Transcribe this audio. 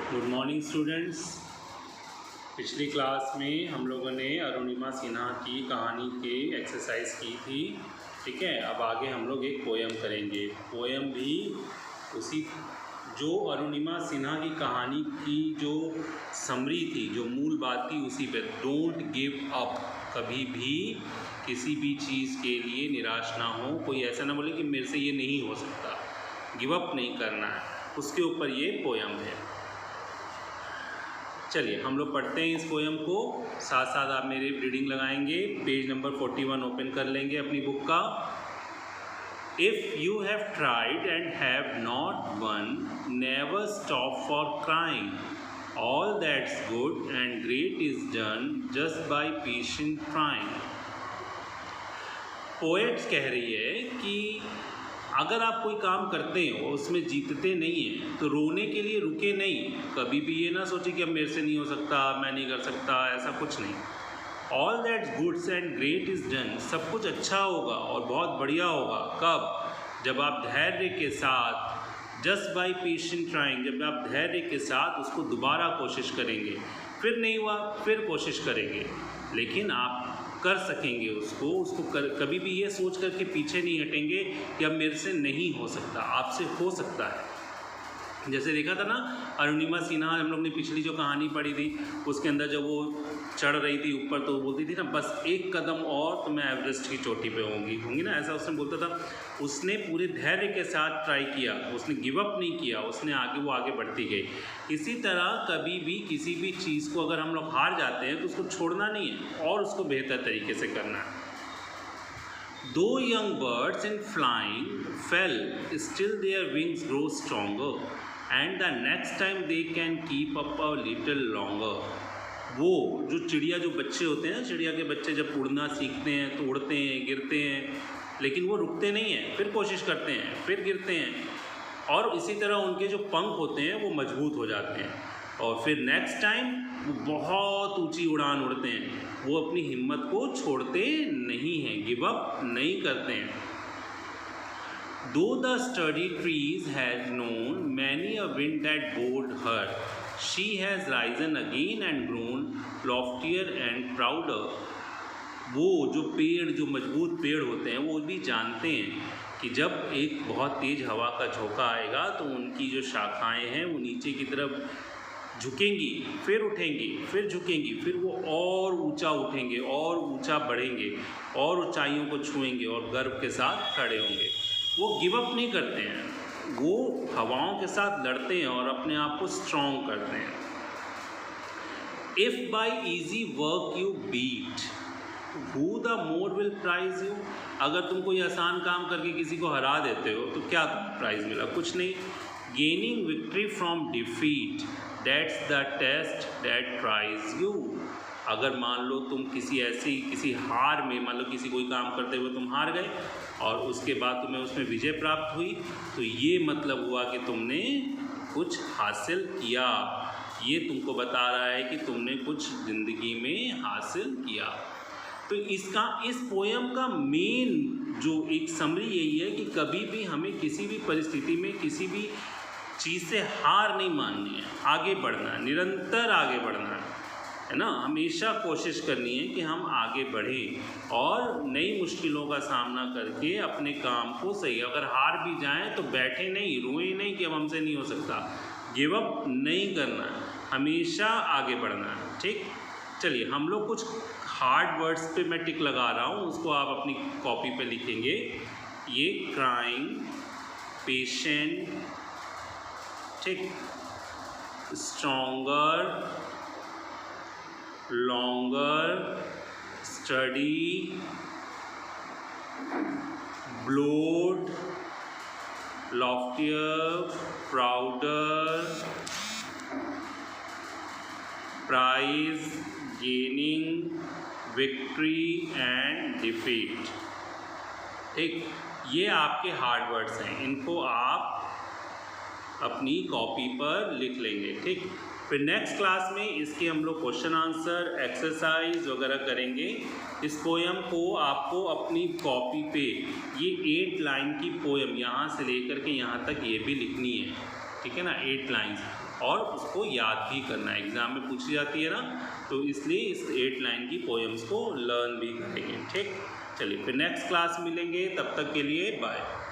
Good morning students. पिछली class में हम लोगों ने अरुणिमा सिन्हा की कहानी के एक्सरसाइज की थी। ठीक है, अब आगे हम लोग एक पोयम करेंगे। पोयम भी उसी जो अरुणिमा सिन्हा की कहानी की जो समरी थी, जो मूल बात थी, उसी पे डोंट गिव अप। कभी भी किसी भी चीज़ के लिए निराश ना हो। कोई ऐसा ना बोले कि मेरे से ये नहीं हो सकता, गिव अप नहीं करना है। उसके ऊपर ये पोयम है। चलिए हम लोग पढ़ते हैं इस पोयम को, साथ साथ आप मेरे रीडिंग लगाएंगे। पेज नंबर 41 ओपन कर लेंगे अपनी बुक का। If you have tried and have not one, never stop for crying. All that's good and great is done just by patient trying. Poets कह रही है कि अगर आप कोई काम करते हो उसमें जीतते नहीं हैं तो रोने के लिए रुके नहीं। कभी भी ये ना सोचे कि अब मेरे से नहीं हो सकता, मैं नहीं कर सकता, ऐसा कुछ नहीं। All that's goods and great is done. सब कुछ अच्छा होगा और बहुत बढ़िया होगा। कब? जब आप धैर्य के साथ, जस्ट बाय पेशेंट ट्राइंग, जब आप धैर्य के साथ उसको दोबारा कोशिश करेंगे। फिर नहीं हुआ, फिर कोशिश करेंगे, लेकिन आप कर सकेंगे उसको कभी भी ये सोच कर के पीछे नहीं हटेंगे कि अब मेरे से नहीं हो सकता, आपसे हो सकता है। जैसे देखा था ना अरुणिमा सिन्हा, हम लोग ने पिछली जो कहानी पढ़ी थी उसके अंदर जब वो चढ़ रही थी ऊपर तो वो बोलती थी ना, बस एक कदम और तो मैं एवरेस्ट की चोटी पे होंगी ना, ऐसा उसने बोलता था। उसने पूरे धैर्य के साथ ट्राई किया, उसने गिव अप नहीं किया, उसने आगे बढ़ती गई। इसी तरह कभी भी किसी भी चीज़ को अगर हम लोग हार जाते हैं तो उसको छोड़ना नहीं है और उसको बेहतर तरीके से करना है। Though young birds in flying fell, still their wings grow stronger, and the next time they can keep up a little longer. वो जो चिड़िया, जो बच्चे होते हैं, चिड़िया के बच्चे जब उड़ना सीखते हैं तो उड़ते हैं, गिरते हैं, लेकिन वो रुकते नहीं हैं, फिर कोशिश करते हैं, फिर गिरते हैं, और इसी तरह उनके जो पंख होते हैं वो मजबूत हो जाते हैं, और फिर नेक्स्ट टाइम वो बहुत ऊंची उड़ान उड़ते हैं। वो अपनी हिम्मत को छोड़ते नहीं हैं, गिव अप नहीं करते हैं। Though the sturdy trees had known many a wind that bore her, she has risen again and grown loftier and prouder. वो जो पेड़, जो मजबूत पेड़ होते हैं, वो भी जानते हैं कि जब एक बहुत तेज़ हवा का झोंका आएगा तो उनकी जो शाखाएं हैं वो नीचे की तरफ झुकेंगी, फिर उठेंगी, फिर झुकेंगी, फिर वो और ऊंचा उठेंगे और ऊंचा बढ़ेंगे और ऊंचाइयों को छुएंगे और गर्व के साथ खड़े होंगे। वो गिव अप नहीं करते हैं, वो हवाओं के साथ लड़ते हैं और अपने आप को स्ट्रॉन्ग करते हैं। If by easy work you beat, who the more will prize you. अगर तुम कोई आसान काम करके किसी को हरा देते हो तो क्या प्राइज़ मिला? कुछ नहीं। Gaining victory from defeat, that's the test that tries you. अगर मान लो तुम किसी हार में, मान लो किसी कोई काम करते हुए तुम हार गए और उसके बाद तुम्हें उसमें विजय प्राप्त हुई, तो ये मतलब हुआ कि तुमने कुछ हासिल किया। ये तुमको बता रहा है कि तुमने कुछ ज़िंदगी में हासिल किया। तो इस पोयम का मेन जो एक समरी यही है कि कभी भी हमें किसी भी परिस्थिति में किसी भी चीज़ से हार नहीं माननी है, आगे बढ़ना है, निरंतर आगे बढ़ना है ना। हमेशा कोशिश करनी है कि हम आगे बढ़ें और नई मुश्किलों का सामना करके अपने काम को सही, अगर हार भी जाएं तो बैठे नहीं, रोए नहीं कि अब हमसे नहीं हो सकता, गिव अप नहीं करना है, हमेशा आगे बढ़ना है। ठीक, चलिए हम लोग कुछ हार्ड वर्ड्स पे मैं टिक लगा रहा हूँ, उसको आप अपनी कॉपी पे लिखेंगे। ये क्राइंग, पेशेंट, ठीक, stronger, longer, study, blowed, loftier, prouder, prize, gaining, victory and defeat. ठीक, ये आपके हार्ड वर्ड्स हैं, इनको आप अपनी कॉपी पर लिख लेंगे। ठीक, फिर नेक्स्ट क्लास में इसके हम लोग क्वेश्चन आंसर, एक्सरसाइज वगैरह करेंगे। इस पोयम को आपको अपनी कॉपी पे, ये 8 लाइन की पोयम यहाँ से लेकर के यहाँ तक ये भी लिखनी है। ठीक है ना, 8 लाइन्स, और उसको याद भी करना है, एग्ज़ाम में पूछी जाती है ना, तो इसलिए इस 8 लाइन की पोएम्स को लर्न भी करेंगे। ठीक, चलिए फिर नेक्स्ट क्लास मिलेंगे, तब तक के लिए बाय।